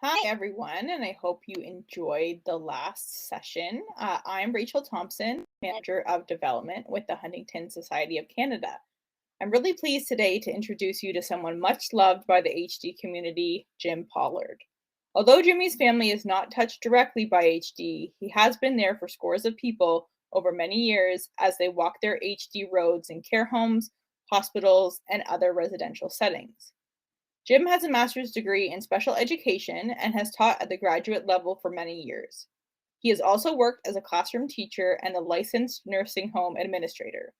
Hi, everyone, and I hope you enjoyed the last session. I'm Rachel Thompson, Manager of Development with the Huntington Society of Canada. I'm really pleased today to introduce you to someone much loved by the HD community, Jim Pollard. Although Jimmy's family is not touched directly by HD, he has been there for scores of people over many years as they walk their HD roads in care homes, hospitals, and other residential settings. Jim has a master's degree in special education and has taught at the graduate level for many years. He has also worked as a classroom teacher and a licensed nursing home administrator.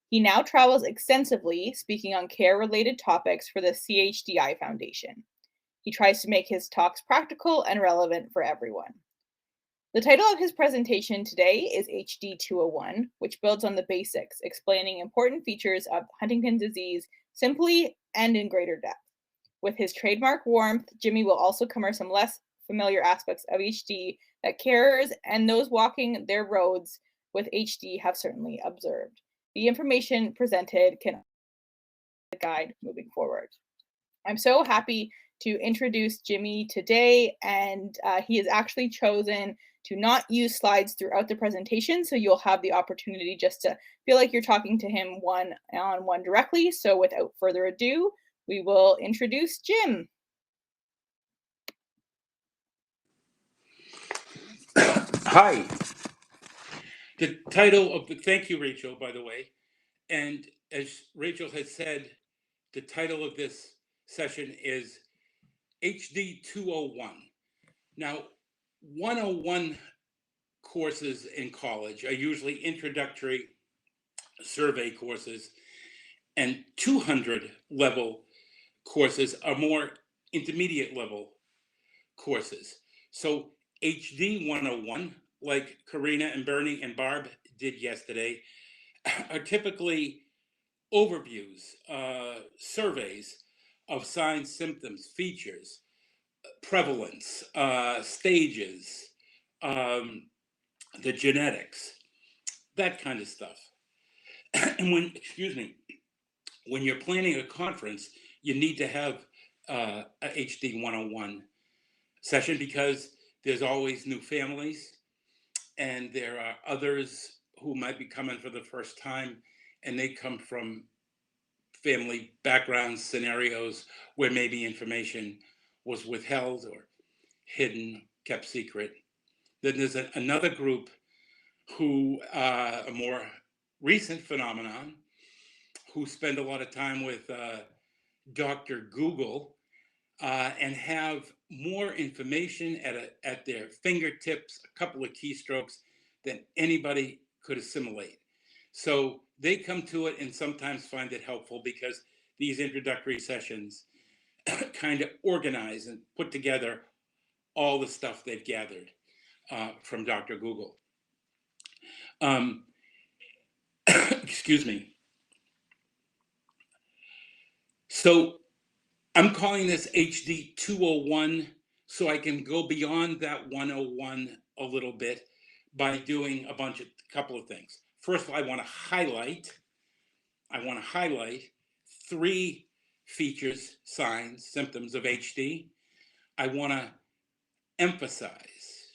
He now travels extensively, speaking on care related topics for the CHDI Foundation. He tries to make his talks practical and relevant for everyone. The title of his presentation today is HD201, which builds on the basics, explaining important features of Huntington's disease simply and in greater depth. With his trademark warmth, Jimmy will also cover some less familiar aspects of HD that carers and those walking their roads with HD have certainly observed. The information presented can guide moving forward. I'm so happy to introduce Jimmy today, and he has actually chosen to not use slides throughout the presentation, so you'll have the opportunity just to feel like you're talking to him one-on-one directly. So without further ado, we will introduce Jim. Hi. The title of the, thank you, Rachel, by the way. And as Rachel has said, the title of this session is HD201. Now, 101 courses in college are usually introductory survey courses, and 200 level courses are more intermediate level courses. So HD 101, like Karina and Bernie and Barb did yesterday, are typically overviews, surveys of signs, symptoms, features, prevalence, stages, um, the genetics, that kind of stuff. And when you're planning a conference, you need to have a HD 101 session because there's always new families and there are others who might be coming for the first time and they come from family backgrounds, scenarios where maybe information was withheld or hidden, kept secret. Then there's another group who, a more recent phenomenon, who spend a lot of time with Dr. Google and have more information at their fingertips, a couple of keystrokes than anybody could assimilate. So they come to it and sometimes find it helpful because these introductory sessions kind of organize and put together all the stuff they've gathered from Dr. Google. Excuse me. So I'm calling this HD 201 so I can go beyond that 101 a little bit by doing a couple of things. First of all, I want to highlight three features, signs, symptoms of HD. I want to emphasize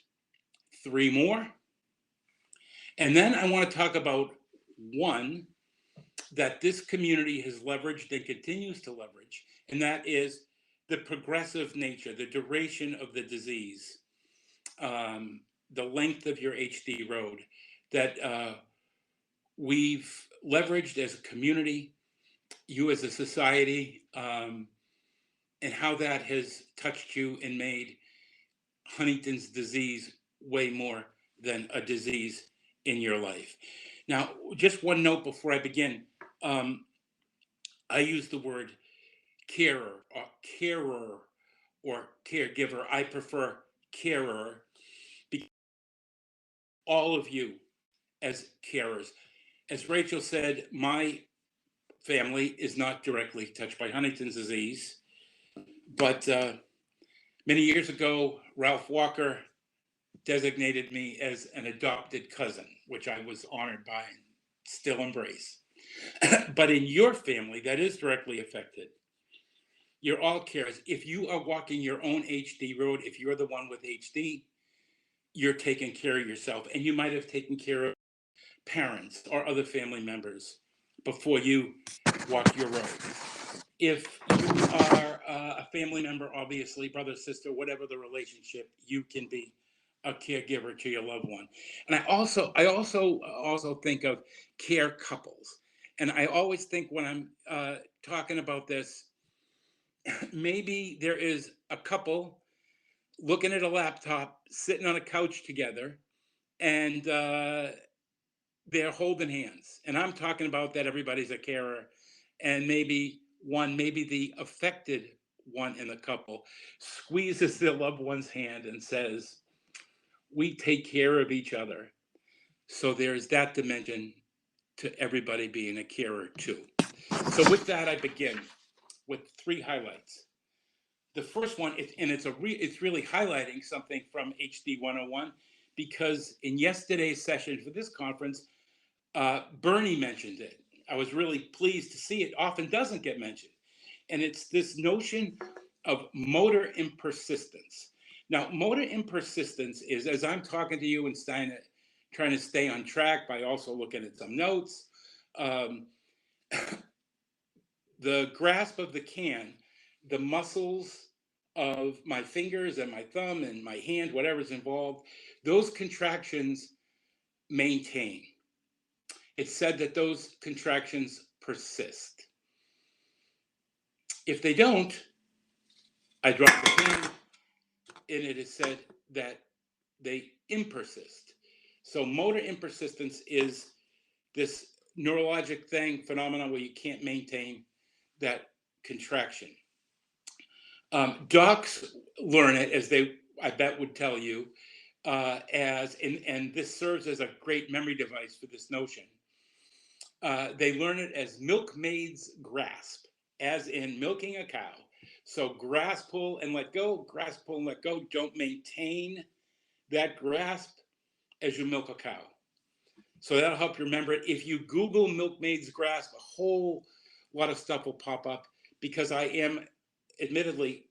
three more. And then I want to talk about one that this community has leveraged and continues to leverage, and that is the progressive nature, the duration of the disease, the length of your HD road that we've leveraged as a community, you as a society, and how that has touched you and made Huntington's disease way more than a disease in your life. Now, just one note before I begin. I use the word carer or caregiver. I prefer carer because all of you as carers. As Rachel said, my family is not directly touched by Huntington's disease, but many years ago, Ralph Walker designated me as an adopted cousin, which I was honored by and still embrace. But in your family that is directly affected, You're all carers. If you are walking your own HD road, if you're the one with HD, you're taking care of yourself. And you might have taken care of parents or other family members before you walk your road. If you are a family member, obviously, brother, sister, whatever the relationship, you can be a caregiver to your loved one. And I also think of care couples. And I always think when I'm talking about this, maybe there is a couple looking at a laptop, sitting on a couch together, and they're holding hands. And I'm talking about that everybody's a carer, and maybe the affected one in the couple squeezes their loved one's hand and says, "We take care of each other." So there's that dimension to everybody being a carer too. So with that, I begin with three highlights. The first one, it's really highlighting something from HD101 because in yesterday's session for this conference, Bernie mentioned it. I was really pleased to see it. Often doesn't get mentioned, and it's this notion of motor impersistence. Now, motor impersistence is, as I'm talking to you and trying to stay on track by also looking at some notes. Um, the grasp of the can, the muscles of my fingers and my thumb and my hand, whatever's involved, those contractions maintain. It's said that those contractions persist. If they don't, I drop the can, and it is said that they impersist. So motor impersistence is this neurologic phenomenon where you can't maintain that contraction. Docs learn it as I bet, would tell you, and this serves as a great memory device for this notion. They learn it as milkmaid's grasp, as in milking a cow. So grasp, pull, and let go, grasp, pull, and let go. Don't maintain that grasp as you milk a cow. So that'll help you remember it. If you Google milkmaid's grasp, a whole lot of stuff will pop up because I am admittedly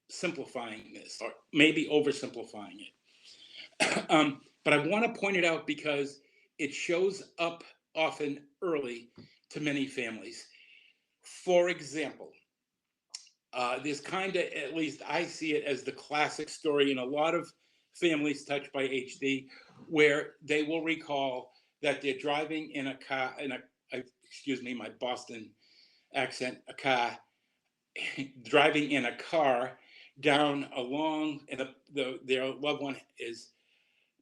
simplifying this, or maybe oversimplifying it. But I want to point it out because it shows up often early to many families. For example, this kind of, at least I see it as the classic story in a lot of families touched by HD, where they will recall that they're driving in a car, excuse me, my Boston accent, a car, driving in a car down along, and their loved one is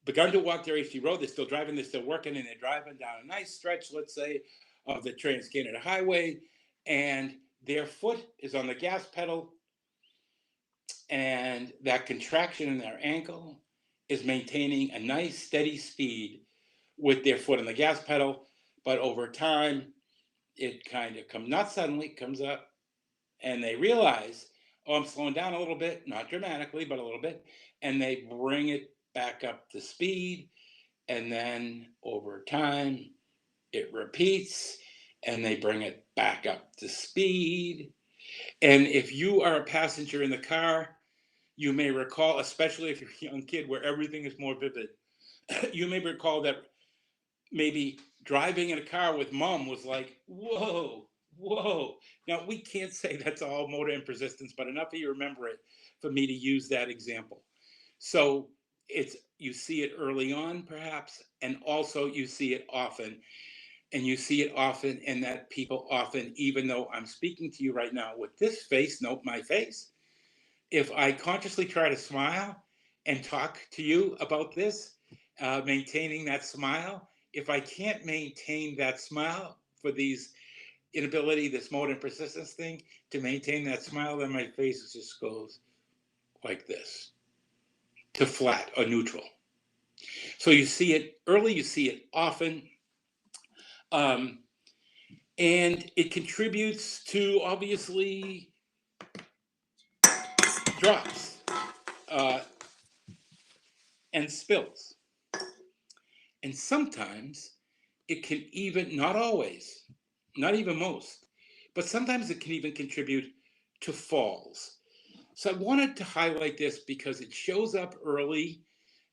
begun to walk their HD road. They're still driving, they're still working, and they're driving down a nice stretch, let's say, of the Trans-Canada Highway, and their foot is on the gas pedal, and that contraction in their ankle is maintaining a nice steady speed with their foot on the gas pedal. But over time, it kind of comes, not suddenly, comes up, and they realize, oh, I'm slowing down a little bit, not dramatically, but a little bit, and they bring it back up to speed. And then over time, it repeats, and they bring it back up to speed. And if you are a passenger in the car, you may recall, especially if you're a young kid where everything is more vivid, you may recall that maybe driving in a car with mom was like, whoa, whoa. Now, we can't say that's all motor impersistence, but enough of you remember it for me to use that example. So you see it early on, perhaps, and also you see it often. And you see it often in that people often, even though I'm speaking to you right now with this face, note my face, if I consciously try to smile and talk to you about this, maintaining that smile, if I can't maintain that smile for these inability, this motor and persistence thing, to maintain that smile, then my face just goes like this, to flat or neutral. So you see it early, you see it often, and it contributes to, obviously, drops and spills. And sometimes it can even, not always, not even most, but sometimes it can even contribute to falls. So I wanted to highlight this because it shows up early,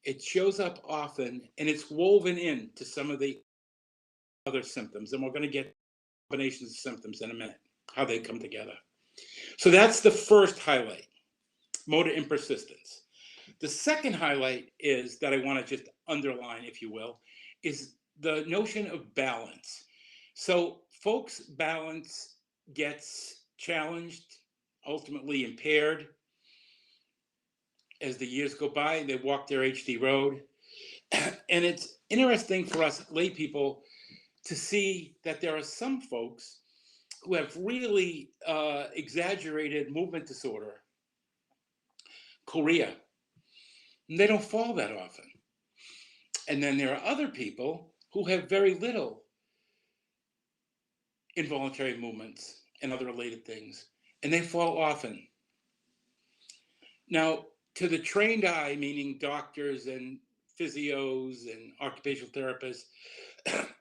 it shows up often, and it's woven into some of the other symptoms. And we're going to get combinations of symptoms in a minute, how they come together. So that's the first highlight, motor impersistence. The second highlight is that I want to just underline, if you will, is the notion of balance. So folks' balance gets challenged, ultimately impaired as the years go by. They walk their HD road. And it's interesting for us lay people to see that there are some folks who have really exaggerated movement disorder, chorea, and they don't fall that often. And then there are other people who have very little involuntary movements and other related things, and they fall often. Now, to the trained eye, meaning doctors and physios and occupational therapists,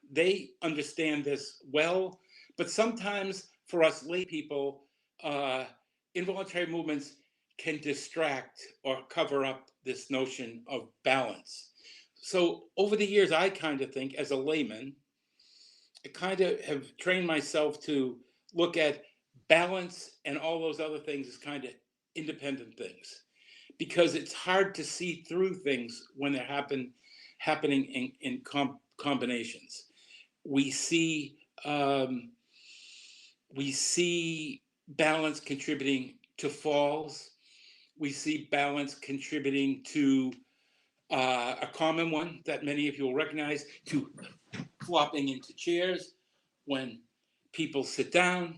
they understand this well, but sometimes for us lay people, involuntary movements can distract or cover up this notion of balance. So over the years, I kind of think as a layman, I kind of have trained myself to look at balance and all those other things as kind of independent things, because it's hard to see through things when they're happening in combinations. We see balance contributing to falls. We see balance contributing to a common one that many of you will recognize, to flopping into chairs when people sit down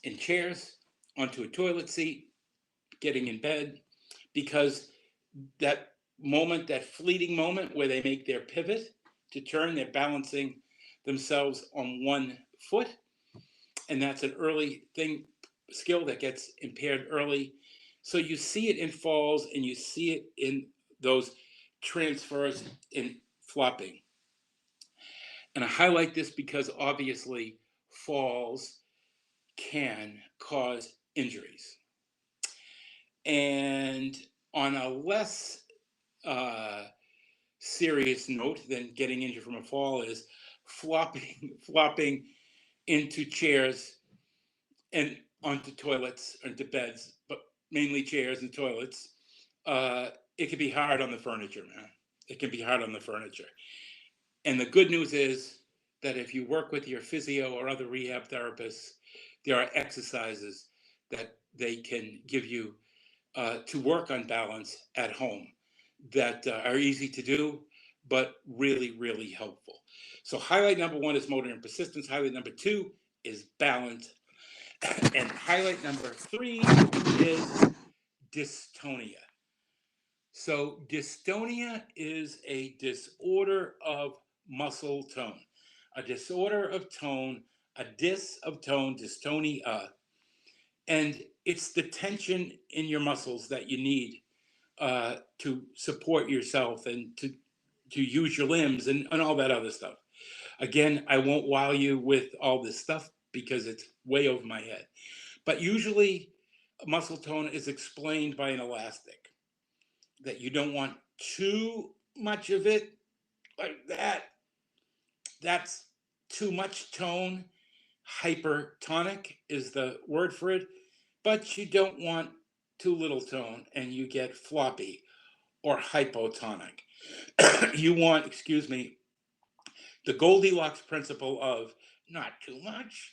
in chairs onto a toilet seat, getting in bed, because that moment, that fleeting moment where they make their pivot to turn, they're balancing themselves on one foot. And that's an early skill that gets impaired early. So you see it in falls and you see it in those transfers in flopping. And I highlight this because obviously falls can cause injuries. And on a less serious note than getting injured from a fall is flopping into chairs and onto toilets, into beds, but mainly chairs and toilets. It can be hard on the furniture, man. It can be hard on the furniture. And the good news is that if you work with your physio or other rehab therapists, there are exercises that they can give you to work on balance at home that are easy to do, but really, really helpful. So highlight number one is motor impersistence. Highlight number two is balance. And highlight number three is dystonia. So dystonia is a disorder of muscle tone, a disorder of tone, a dys of tone, dystonia. And it's the tension in your muscles that you need to support yourself and to use your limbs and all that other stuff. Again, I won't wow you with all this stuff because it's way over my head. But usually, muscle tone is explained by an elastic, that you don't want too much of it like that. That's too much tone. Hypertonic is the word for it. But you don't want too little tone and you get floppy or hypotonic. You want, the Goldilocks principle of not too much,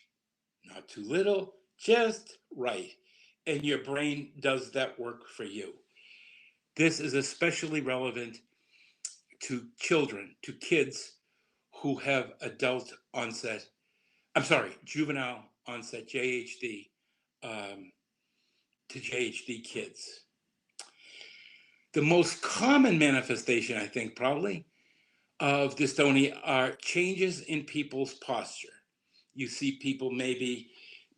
not too little, just right. And your brain does that work for you. This is especially relevant to children, to kids who have juvenile onset JHD, to JHD kids. The most common manifestation, I think, probably, of dystonia are changes in people's posture. You see people maybe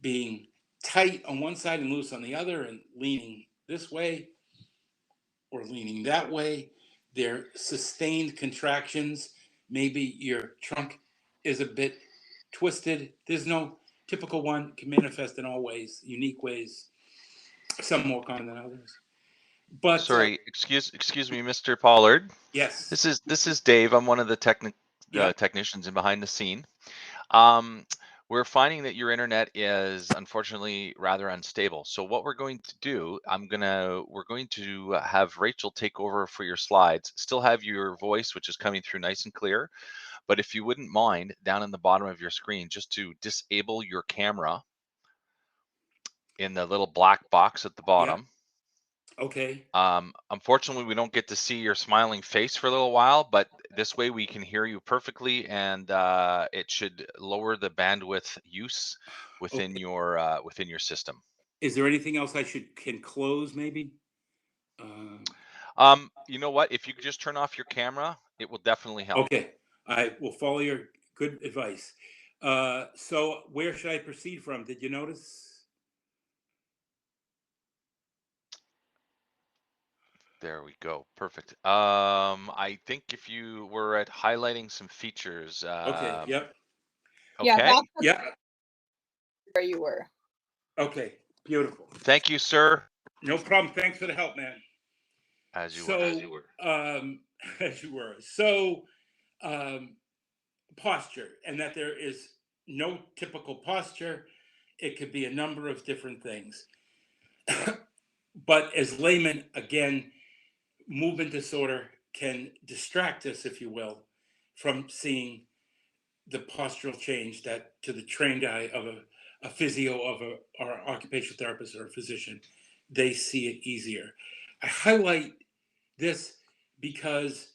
being tight on one side and loose on the other and leaning this way or leaning that way. They're sustained contractions. Maybe your trunk is a bit twisted. There's no typical one, can manifest in all ways, unique ways. some more common than others. But Sorry, excuse me, Mr. Pollard. yes, This is Dave. I'm one of the yeah, technicians in behind the scene. We're finding that your internet is unfortunately rather unstable. So what we're going to do, we're going to have Rachel take over for your slides. Still have your voice, which is coming through nice and clear. But if you wouldn't mind, down in the bottom of your screen, just to disable your camera in the little black box at the yeah, bottom. okay. Unfortunately, we don't get to see your smiling face for a little while, but this way we can hear you perfectly, and it should lower the bandwidth use within Okay. your system. Is there anything else I can close maybe? You know what? If you could just turn off your camera, it will definitely help. Okay, I will follow your good advice. So where should I proceed from? Did you notice? There we go. Perfect. I think if you were at highlighting some features, Okay, yep, Yeah, okay. that's yeah, where you were. okay, beautiful. Thank you, sir. No problem. Thanks for the help, man. As you were. So, as you were. So, um, posture, and that there is no typical posture. It could be a number of different things. But as laymen, again, movement disorder can distract us, if you will, from seeing the postural change that to the trained eye of a physio, or occupational therapist or a physician, they see it easier. I highlight this because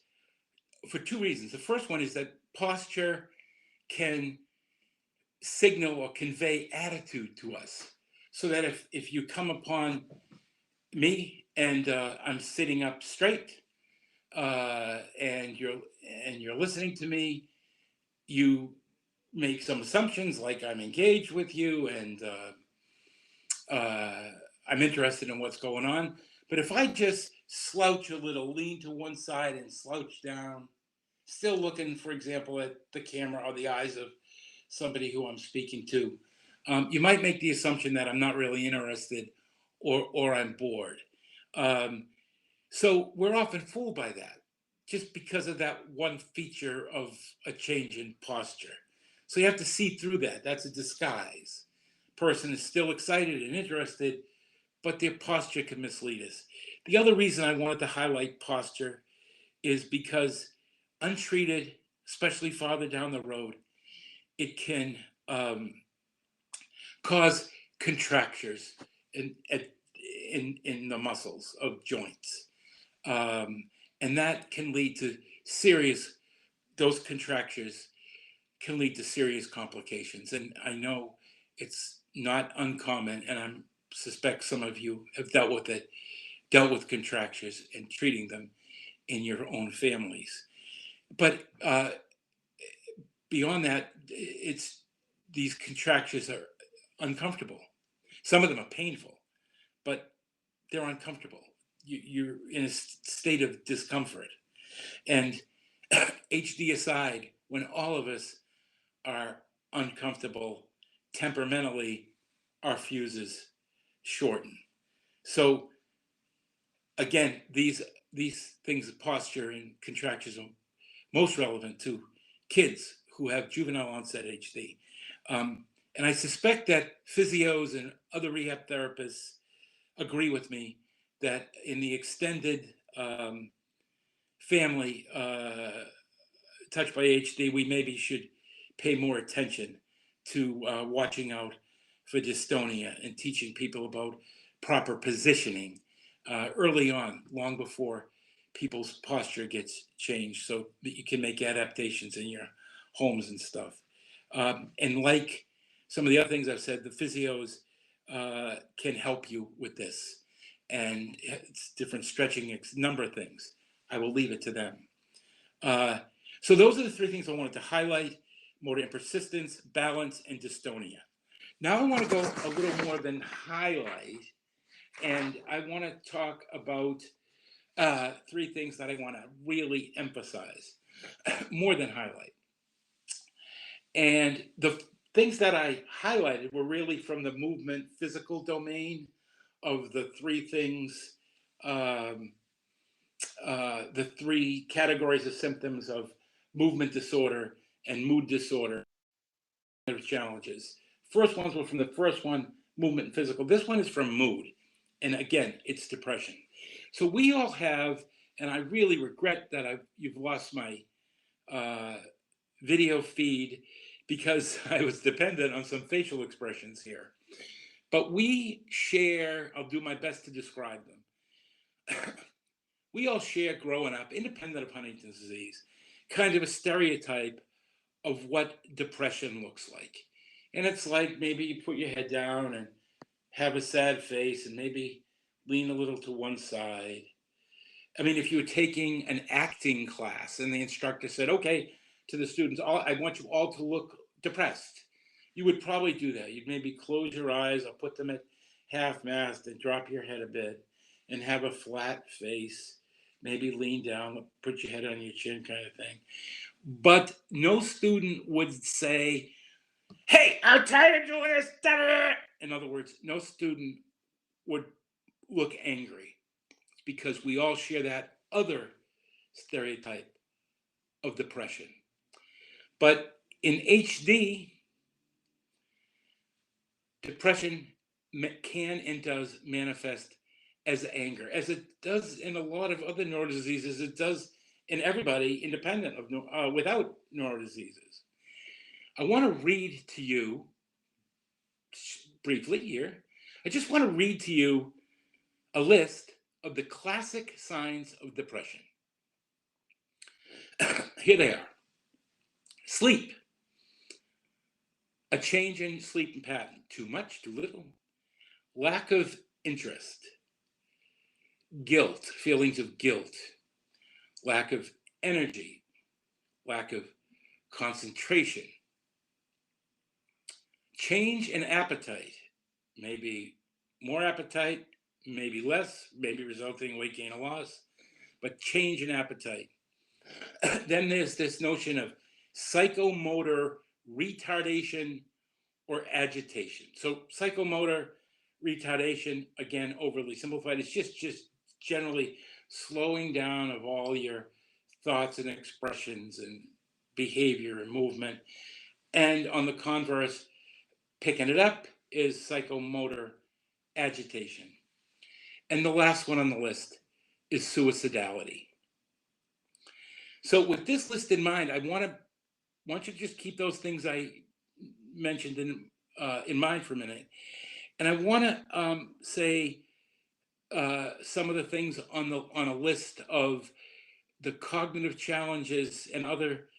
for two reasons. The first one is that posture can signal or convey attitude to us. So that if you come upon me and I'm sitting up straight, and you're listening to me, you make some assumptions like I'm engaged with you, and I'm interested in what's going on. But if I just slouch a little, lean to one side and slouch down, still looking, for example, at the camera or the eyes of somebody who I'm speaking to, you might make the assumption that I'm not really interested, or I'm bored. Um, so we're often fooled by that, just because of that one feature of a change in posture. So you have to see through that. That's a disguise. Person is still excited and interested, but their posture can mislead us. The other reason I wanted to highlight posture is because untreated, especially farther down the road, it can cause contractures in the muscles of joints. Um, and that can lead to those contractures can lead to serious complications. And I know it's not uncommon, and I suspect some of you have dealt with contractures and treating them in your own families. But beyond that, it's these contractures are uncomfortable. Some of them are painful, but they're uncomfortable. You're in a state of discomfort. And HD aside, when all of us are uncomfortable temperamentally, our fuses shorten. So again, these things of posture and contractions are most relevant to kids who have juvenile onset HD. And I suspect that physios and other rehab therapists agree with me that in the extended family touched by HD, we maybe should pay more attention to watching out for dystonia and teaching people about proper positioning early on, long before people's posture gets changed, so that you can make adaptations in your homes and stuff. And like some of the other things I've said, the physios can help you with this. And it's different stretching, number of things. I will leave it to them. So those are the three things I wanted to highlight: motor impersistence, balance, and dystonia. Now I want to go a little more than highlight, and I want to talk about three things that I want to really emphasize more than highlight. And the things that I highlighted were really from the movement physical domain of the three things, the three categories of symptoms of movement disorder and mood disorder challenges. First ones were from the first one, movement and physical. This one is from mood. And again, it's depression. So we all have, and I really regret that you've lost my video feed because I was dependent on some facial expressions here. But we share, I'll do my best to describe them. We all share growing up, independent of Huntington's disease, kind of a stereotype of what depression looks like. And it's like maybe you put your head down and have a sad face and maybe lean a little to one side. I mean, if you were taking an acting class and the instructor said, okay, to the students, I want you all to look depressed, you would probably do that. You'd maybe close your eyes or put them at half mast and drop your head a bit and have a flat face, maybe lean down, put your head on your chin kind of thing. But no student would say, hey, I'm tired of doing this. In other words, no student would look angry because we all share that other stereotype of depression. But in HD, depression can and does manifest as anger, as it does in a lot of other neurodiseases. It does in everybody independent of without neurodiseases. I want to read to you briefly here. I just want to read to you a list of the classic signs of depression. Here they are. Sleep. A change in sleeping pattern. Too much, too little. Lack of interest. Guilt, feelings of guilt. Lack of energy. Lack of concentration. Change in appetite. Maybe more appetite, maybe less, maybe resulting in weight gain or loss, but change in appetite. Then there's this notion of psychomotor retardation or agitation. So psychomotor retardation, again, overly simplified, it's just generally slowing down of all your thoughts and expressions and behavior and movement. And on the converse, picking it up is psychomotor agitation. And the last one on the list is suicidality. So with this list in mind, I want you to just keep those things I mentioned in mind for a minute. And I want to say some of the things on a list of the cognitive challenges and other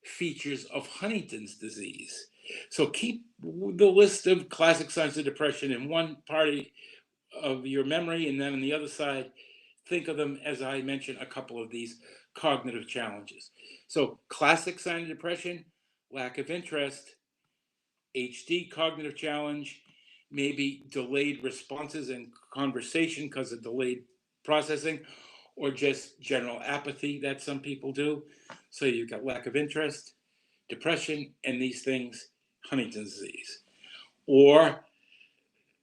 features of Huntington's disease. So keep the list of classic signs of depression in one party of your memory, and then on the other side, think of them as I mentioned a couple of these cognitive challenges. So classic sign of depression, lack of interest. HD cognitive challenge, maybe delayed responses in conversation because of delayed processing, or just general apathy that some people do. So you've got lack of interest, depression, and these things, Huntington's disease. Or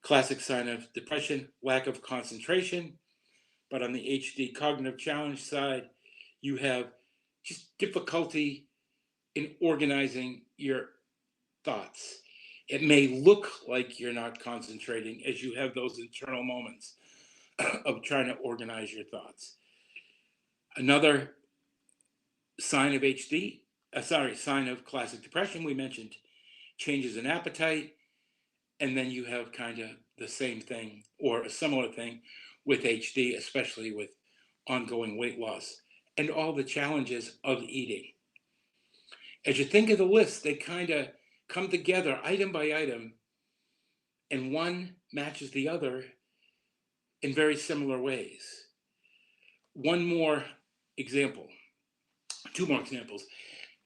classic sign of depression, lack of concentration. But on the HD cognitive challenge side, you have just difficulty in organizing your thoughts. It may look like you're not concentrating as you have those internal moments of trying to organize your thoughts. Another sign of sign of classic depression, we mentioned changes in appetite, and then you have kind of the same thing or a similar thing with HD, especially with ongoing weight loss and all the challenges of eating. As you think of the list, they kind of come together item by item, and one matches the other in very similar ways. One more example, two more examples.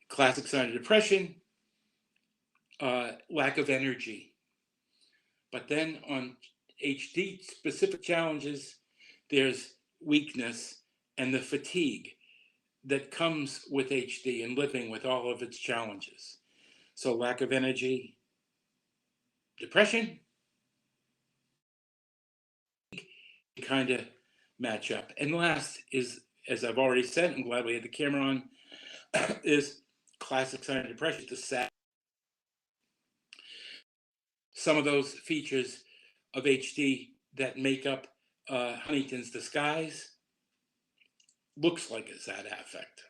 Classic sign of depression, lack of energy. But then on HD specific challenges, there's weakness and the fatigue that comes with HD and living with all of its challenges. So lack of energy, depression, kind of match up. And last is, as I've already said, I'm glad we had the camera on, is classic sign of depression, the sad. Some of those features of HD that make up Huntington's disguise looks like a sad affect.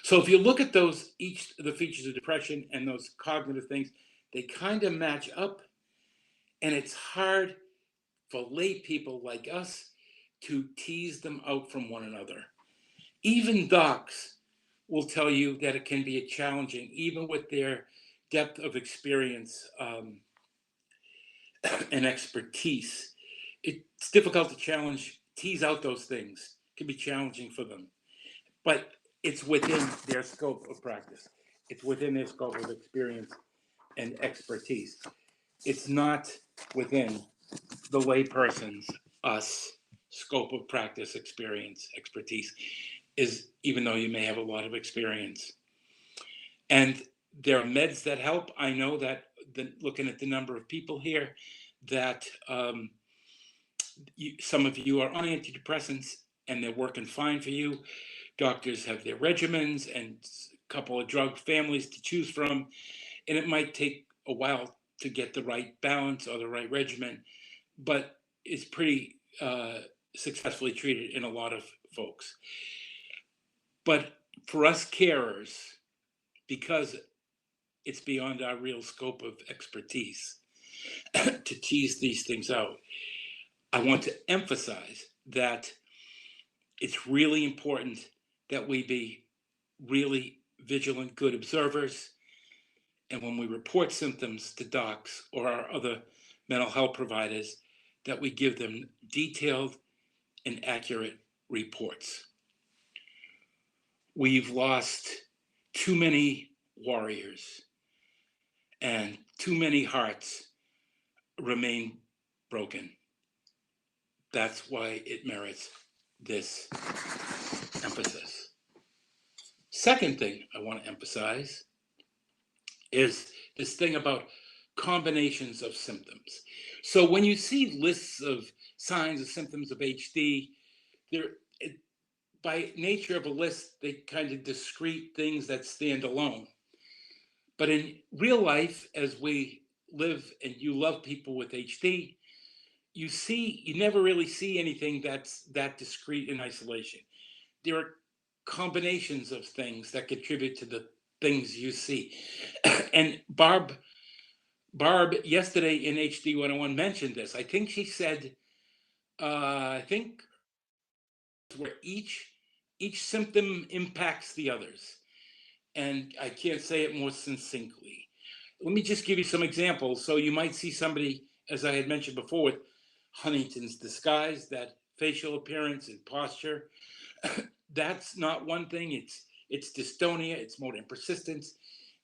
So if you look at those, each of the features of depression and those cognitive things, they kind of match up, and it's hard for lay people like us to tease them out from one another. Even docs will tell you that it can be challenging, even with their depth of experience and expertise. It's difficult to tease out those things. It can be challenging for them, but it's within their scope of practice. It's within their scope of experience and expertise. It's not within the layperson's, us, scope of practice, experience, expertise, is even though you may have a lot of experience. And there are meds that help. I know that looking at the number of people here, that some of you are on antidepressants and they're working fine for you. Doctors have their regimens and a couple of drug families to choose from, and it might take a while to get the right balance or the right regimen, but it's pretty successfully treated in a lot of folks. But for us carers, because it's beyond our real scope of expertise to tease these things out, I want to emphasize that it's really important that we be really vigilant, good observers. And when we report symptoms to docs or our other mental health providers, that we give them detailed and accurate reports. We've lost too many warriors, and too many hearts remain broken. That's why it merits this emphasis. Second thing I want to emphasize is this thing about combinations of symptoms. So when you see lists of signs and symptoms of HD, by nature of a list, they kind of discrete things that stand alone. But in real life, as we live and you love people with HD, you never really see anything that's that discrete in isolation. There are combinations of things that contribute to the things you see. And Barb yesterday in HD101 mentioned this. I think she said, I think where each symptom impacts the others. And I can't say it more succinctly. Let me just give you some examples. So you might see somebody, as I had mentioned before, with Huntington's disguise, that facial appearance and posture. That's not one thing. It's dystonia, it's motor impersistence,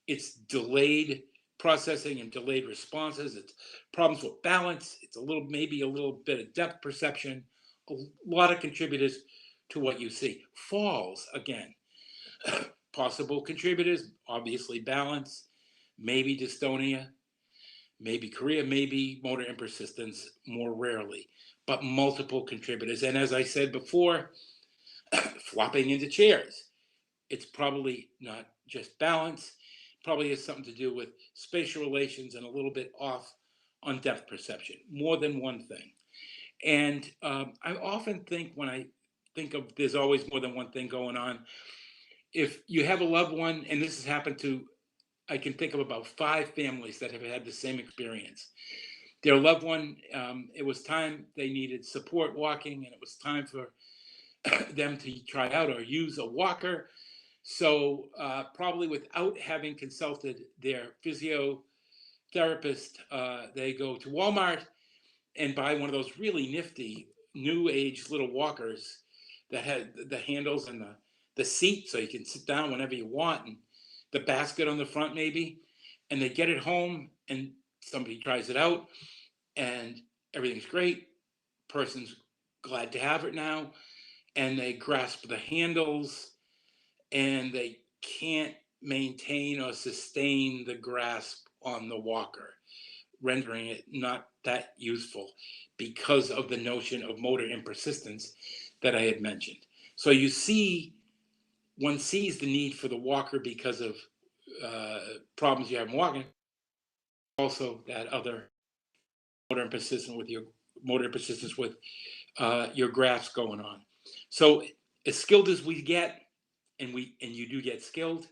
it's delayed processing and delayed responses, it's problems with balance, it's maybe a little bit of depth perception, a lot of contributors to what you see. Falls, again, possible contributors, obviously balance, maybe dystonia, maybe chorea, maybe motor impersistence more rarely, but multiple contributors. And as I said before, flopping into chairs, it's probably not just balance, probably has something to do with spatial relations and a little bit off on depth perception, more than one thing. And I often think when I think of there's always more than one thing going on, if you have a loved one, and this has happened to, I can think of about 5 families that have had the same experience. Their loved one, it was time they needed support walking, and it was time for them to try out or use a walker. So probably without having consulted their physiotherapist, they go to Walmart and buy one of those really nifty new age little walkers that had the handles and the seat so you can sit down whenever you want, and the basket on the front maybe. And they get it home and somebody tries it out and everything's great. Person's glad to have it now, and they grasp the handles and they can't maintain or sustain the grasp on the walker. rendering it not that useful because of the notion of motor impersistence that I had mentioned. So you see, one sees the need for the walker because of problems you have in walking. Also, that other motor persistence with your graphs going on. So as skilled as we get, and you do get skilled,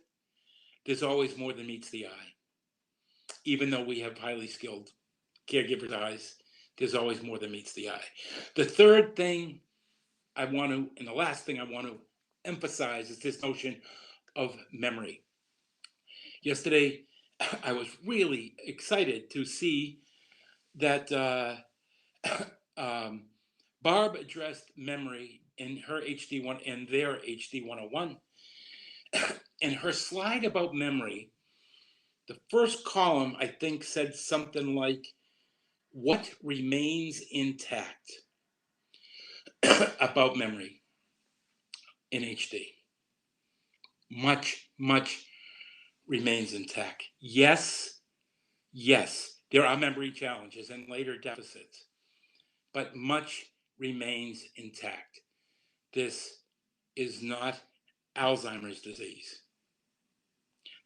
there's always more than meets the eye. Even though we have highly skilled caregivers' eyes, there's always more than meets the eye. The third thing and the last thing I want to emphasize is this notion of memory. Yesterday, I was really excited to see that Barb addressed memory in her their HD101. And her slide about memory, the first column, I think, said something like, what remains intact about memory in HD? Much remains intact. Yes, there are memory challenges and later deficits, but much remains intact. This is not Alzheimer's disease.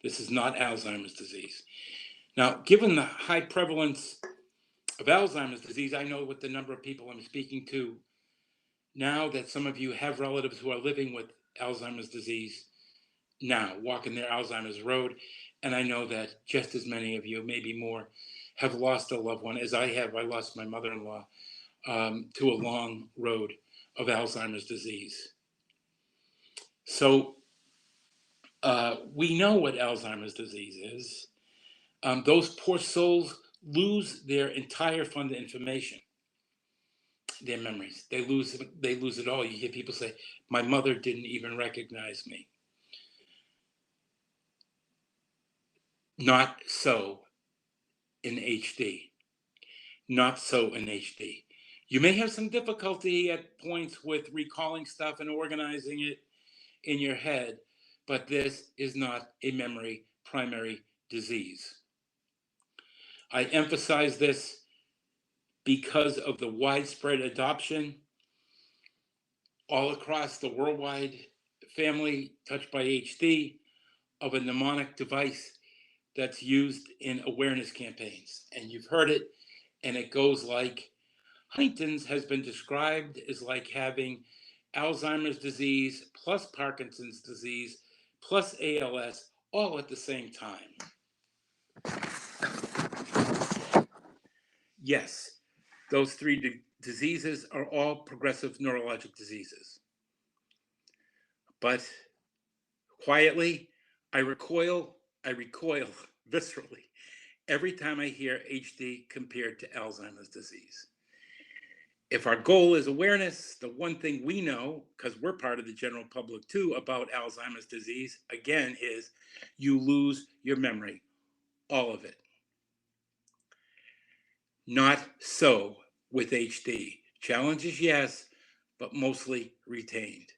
This is not Alzheimer's disease. Now, given the high prevalence of Alzheimer's disease, I know with the number of people I'm speaking to now that some of you have relatives who are living with Alzheimer's disease now, walking their Alzheimer's road. And I know that just as many of you, maybe more, have lost a loved one as I have. I lost my mother-in-law to a long road of Alzheimer's disease. So we know what Alzheimer's disease is. Those poor souls lose their entire fund of information, their memories. They lose it all. You hear people say, my mother didn't even recognize me. Not so in HD. Not so in HD. You may have some difficulty at points with recalling stuff and organizing it in your head, but this is not a memory primary disease. I emphasize this because of the widespread adoption all across the worldwide family touched by HD of a mnemonic device that's used in awareness campaigns. And you've heard it, and it goes like, Huntington's has been described as like having Alzheimer's disease plus Parkinson's disease plus ALS all at the same time. Yes, those three diseases are all progressive neurologic diseases. But quietly, I recoil viscerally every time I hear HD compared to Alzheimer's disease. If our goal is awareness, the one thing we know, because we're part of the general public too, about Alzheimer's disease, again, is you lose your memory, all of it. Not so with HD. Challenges, yes, but mostly retained.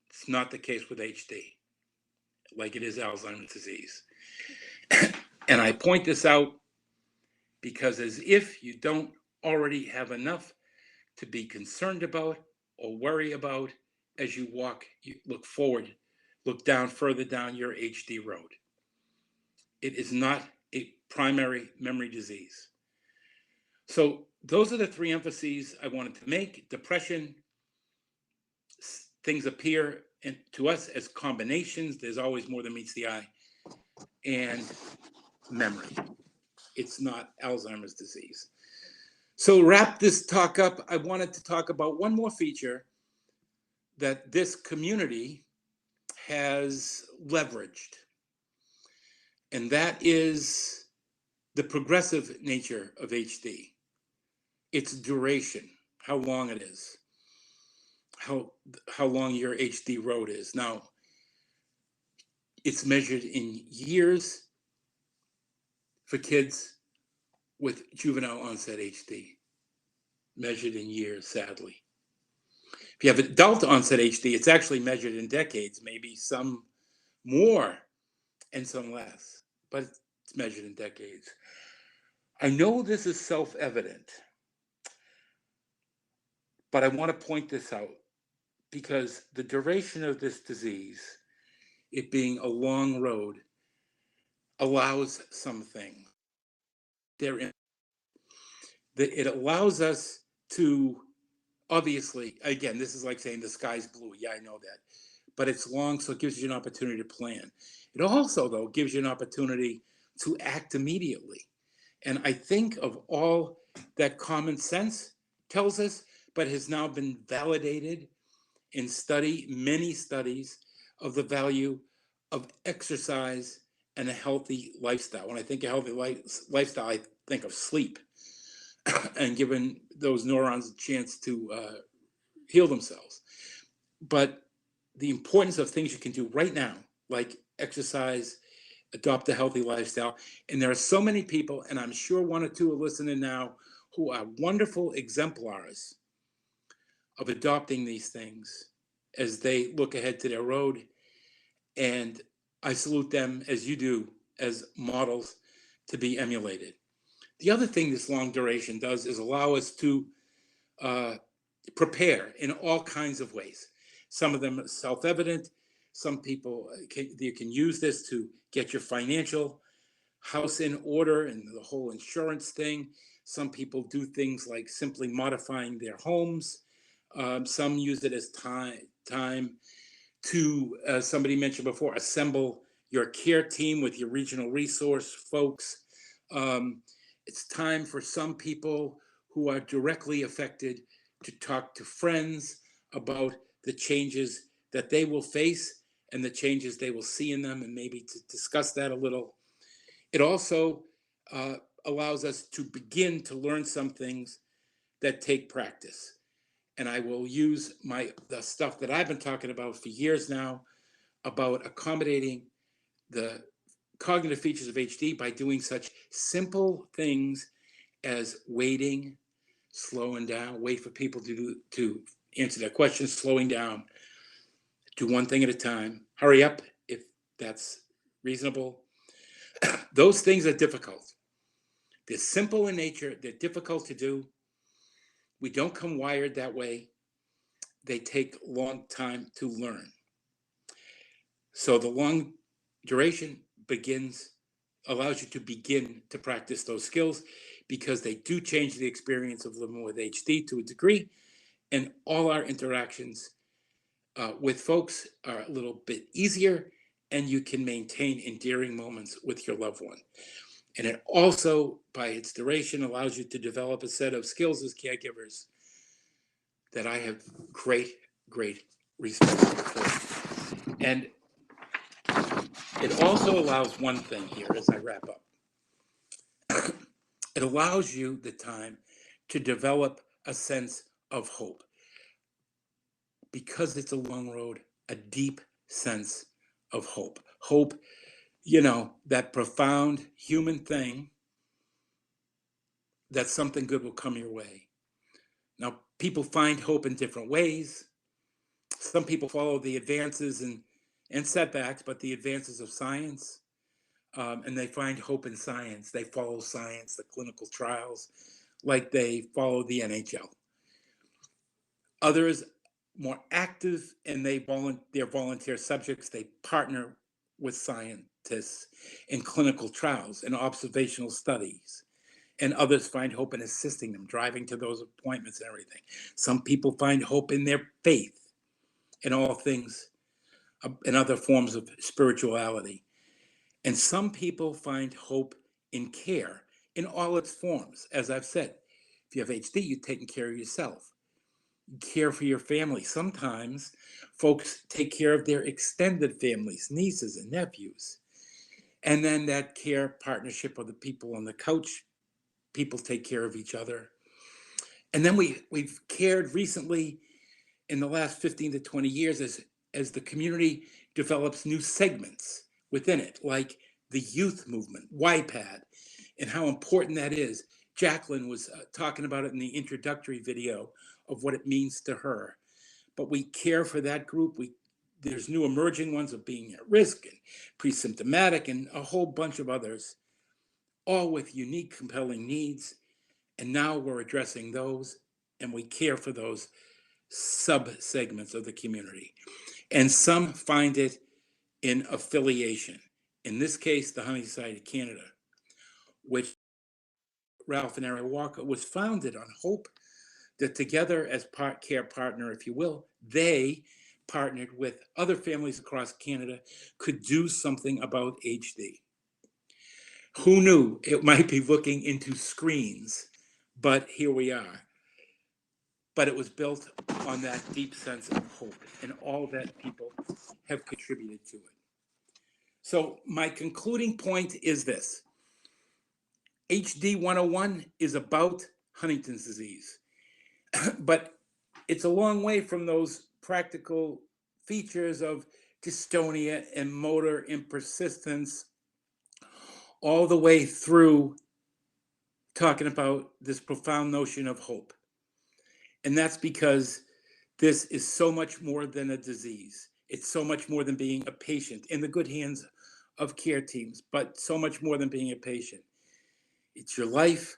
It's not the case with HD, like it is Alzheimer's disease. And I point this out because as if you don't already have enough to be concerned about or worry about as you look forward, look down further down your HD road. It is not a primary memory disease. So those are the three emphases I wanted to make. Depression, things appear to us as combinations. There's always more than meets the eye. And memory. It's not Alzheimer's disease. So to wrap this talk up, I wanted to talk about one more feature that this community has leveraged. And that is the progressive nature of HD. Its duration, how long it is, how long your HD road is. Now, it's measured in years for kids with juvenile onset HD, measured in years, sadly. If you have adult onset HD, it's actually measured in decades, maybe some more and some less, but it's measured in decades. I know this is self-evident, but I want to point this out because the duration of this disease, it being a long road, allows something. It allows us to, obviously, again, this is like saying the sky's blue. Yeah, I know that. But it's long, so it gives you an opportunity to plan. It also, though, gives you an opportunity to act immediately. And I think of all that common sense tells us, but has now been validated in many studies of the value of exercise and a healthy lifestyle. When I think of healthy lifestyle, I think of sleep and giving those neurons a chance to heal themselves. But the importance of things you can do right now, like exercise, adopt a healthy lifestyle. And there are so many people, and I'm sure one or two are listening now, who are wonderful exemplars of adopting these things as they look ahead to their road. And I salute them, as you do, as models to be emulated. The other thing this long duration does is allow us to prepare in all kinds of ways. Some of them are self-evident. Some people you can use this to get your financial house in order and the whole insurance thing. Some people do things like simply modifying their homes. Some use it as time to, as somebody mentioned before, assemble your care team with your regional resource folks. It's time for some people who are directly affected to talk to friends about the changes that they will face and the changes they will see in them, and maybe to discuss that a little. It also allows us to begin to learn some things that take practice. And I will use the stuff that I've been talking about for years now about accommodating the cognitive features of HD by doing such simple things as waiting, slowing down, wait for people to answer their questions, slowing down, do one thing at a time, hurry up if that's reasonable. Those things are difficult. They're simple in nature, they're difficult to do. We don't come wired that way. They take a long time to learn. So the long duration allows you to begin to practice those skills because they do change the experience of living with HD to a degree. And all our interactions with folks are a little bit easier, and you can maintain endearing moments with your loved one. And it also, by its duration, allows you to develop a set of skills as caregivers that I have great, great respect for. And it also allows one thing here as I wrap up. It allows you the time to develop a sense of hope. Because it's a long road, a deep sense of hope. Hope, that profound human thing that something good will come your way. Now, people find hope in different ways. Some people follow the advances and setbacks, but the advances of science. And they find hope in science. They follow science, the clinical trials, like they follow the NHL. Others more active, and they're volunteer subjects. They partner with scientists in clinical trials and observational studies. And others find hope in assisting them, driving to those appointments and everything. Some people find hope in their faith in all things, in other forms of spirituality. And some people find hope in care in all its forms. As I've said, if you have HD, you're taking care of yourself. You care for your family. Sometimes folks take care of their extended families, nieces and nephews. And then that care partnership of the people on the couch, people take care of each other. And then we've cared recently in the last 15 to 20 years as the community develops new segments within it, like the youth movement, YPAD, and how important that is. Jacqueline was talking about it in the introductory video of what it means to her. But we care for that group. There's new emerging ones of being at risk and pre-symptomatic and a whole bunch of others. all with unique, compelling needs. And now we're addressing those, and we care for those sub-segments of the community. And some find it in affiliation. In this case, the Huntington Society of Canada, which Ralph and Ari Walker was founded on hope that together as care partner, if you will, they partnered with other families across Canada, could do something about HD. Who knew it might be looking into screens, but here we are. But it was built on that deep sense of hope and all that people have contributed to it. So my concluding point is this. HD101 is about Huntington's disease, but it's a long way from those practical features of dystonia and motor impersistence, all the way through talking about this profound notion of hope. And that's because this is so much more than a disease. It's so much more than being a patient in the good hands of care teams, but so much more than being a patient. It's your life,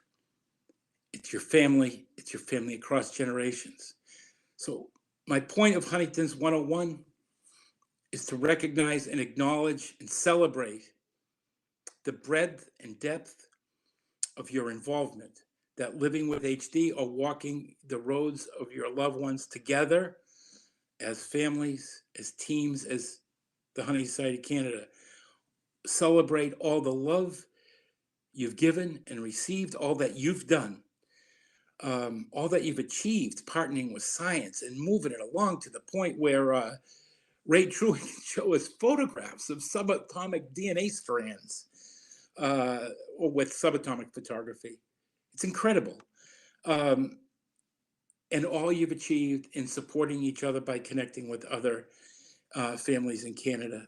it's your family across generations. So my point of Huntington's 101 is to recognize and acknowledge and celebrate the breadth and depth of your involvement, that living with HD or walking the roads of your loved ones together as families, as teams, as the Huntington Society of Canada. Celebrate all the love you've given and received, all that you've done, all that you've achieved, partnering with science and moving it along to the point where Ray Truitt can show us photographs of subatomic DNA strands or with subatomic photography. It's incredible. And all you've achieved in supporting each other by connecting with other families in Canada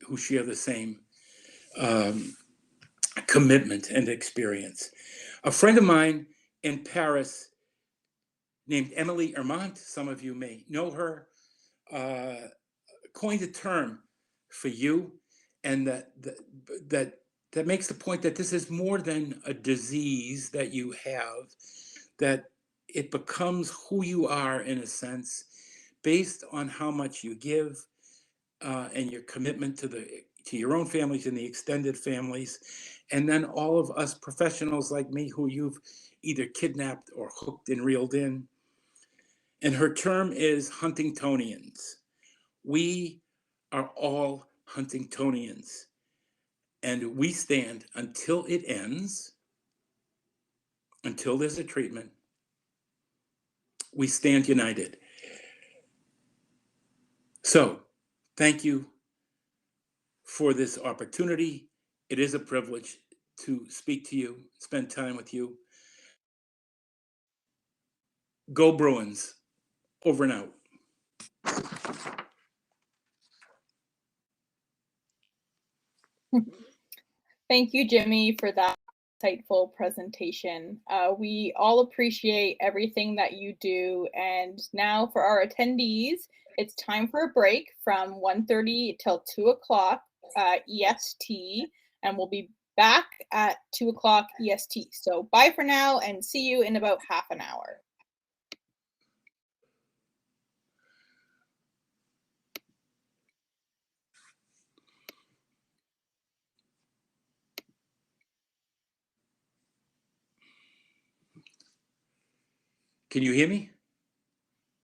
who share the same commitment and experience. A friend of mine in Paris named Emily Hermant, some of you may know her, coined a term for you, and that makes the point that this is more than a disease that you have, that it becomes who you are in a sense, based on how much you give and your commitment to your own families and the extended families, and then all of us professionals like me who you've either kidnapped or hooked and reeled in. And her term is Huntingtonians. We are all Huntingtonians, and we stand until it ends, until there's a treatment. We stand united. So, thank you for this opportunity. It is a privilege to speak to you, spend time with you. Go Bruins. Over and out. Thank you, Jimmy, for that insightful presentation. We all appreciate everything that you do. And now for our attendees, it's time for a break from 1:30 till 2 o'clock EST, and we'll be back at 2 o'clock EST. So bye for now and see you in about half an hour. Can you hear me?